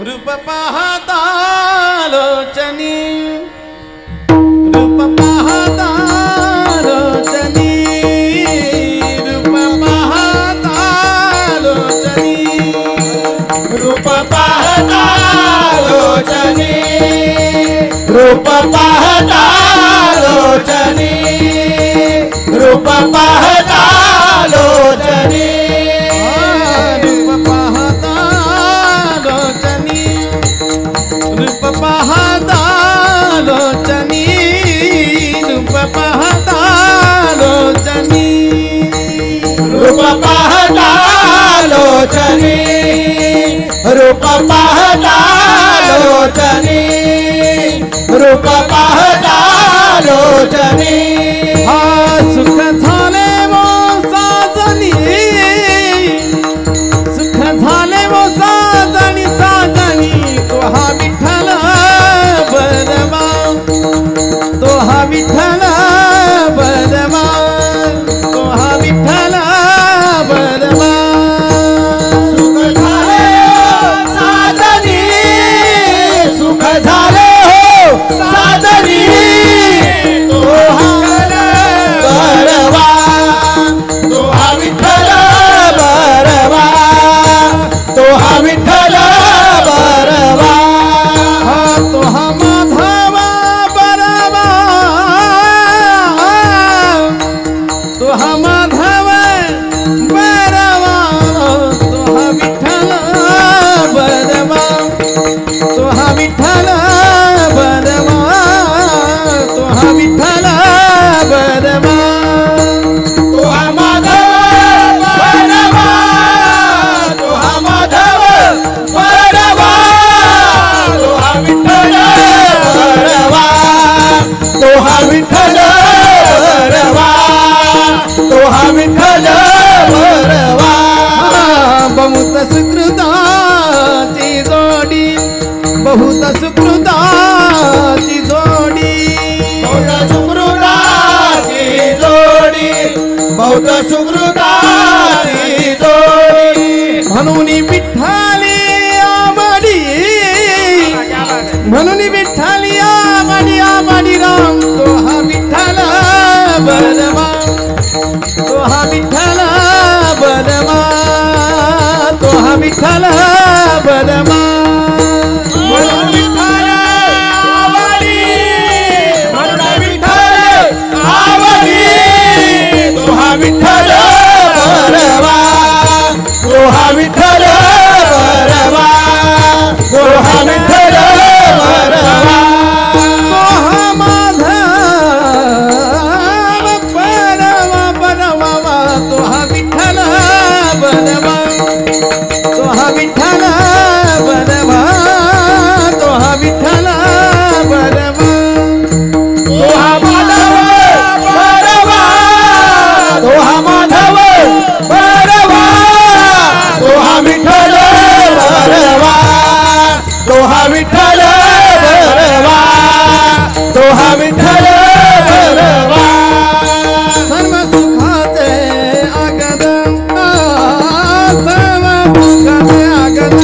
रूप पाहता लोचनी, रूप पाहता लोचनी, रूप पाहता लोचनी, रूप पाहता लोचनी, रूप पाहता लोचनी, रूप पाहता लोचनी, रूप पाहता लोचनी, रूप पाहता लोचनी, रूप पाहता लोचनी, रूप पाहता लोचनी, रूप पाहता लोचनी। हा सुख झाले वो साजनी, सुख झाले वो साजनी, साजनी तो हा विठ्ठल बलवा, तो हा विठ्ठल बलवा, तो हा विठ्ठल बलवा। सुख झाले साजनी, सुख झाले हो साजनी, तो हा बरवा, तो हा विठ्ठल बरवा, तो हा विठ्ठल बरवा, हा तो हा माधव बरवा, तो हा माधव बरवा, तो हा विठ्ठल बरवा, तो हा विठ्ठल बरवा, तो हा विठ्ठल बरवा। तो हा माधव बरवा, तो हा माधव बरवा, तो हा विठ्ठल बरवा, तो हा विठ्ठल बरवा, तो हा विठ्ठल बरवा। बहुत सुकृताची जोडी, बहुत सुकृताची जोडी, बहुत सुकृताची जोडी, बहुत सुकृताची जोडी, म्हणून विठ्ठली आमडी, म्हणून विठ्ठली आमडी, आमडी राम तो हा विठ्ठल बलवा, तो हा विठ्ठल बलवा, तो हा विठ्ठल बलवा। म्हणून विठ्ठल आवडी, म्हणून विठ्ठल आवडी, तो हा विठ्ठल बरवा, तो हा विठ्ठल बरवा, तो हा विठ्ठल बरवा, तो हा माधव बलवा, बलवा, तो हा विठ्ठल बलवा, तो हा विठ्ठल बलवा, तो हा विठ्ठल बलवा। तो हा माधव बरवा, तो हा माधव बरवा, तो हा विठ्ठल बरवा, तो हा विठ्ठल बरवा, तो हा विठ्ठल बरवा। सर्व सुखाचे आगन, सर्व सुखाचे आगन,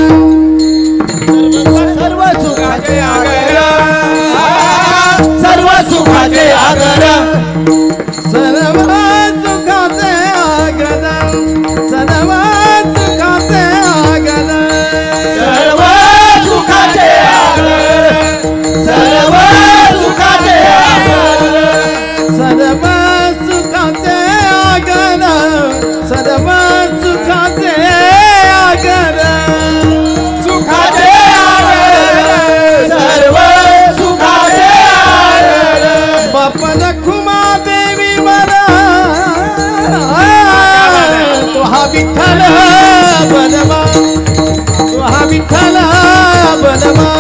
सर्व सुखाचे आगर, सर्व सुखाचे आगर, सर्व सुखाचे आगन, सर्व सुखाचे आगन, सर्व सुखाचे आगर, सर्व सुखाचे आगर, सर्व सुखाचे आगन, सर्व सुखाचे आगन, सुखाचे आगर, सर्व सुखाचे आगर, बाप रखुमा देवी मला, तो हा विठ्ठल बलवा, तो हा विठ्ठल बलवा।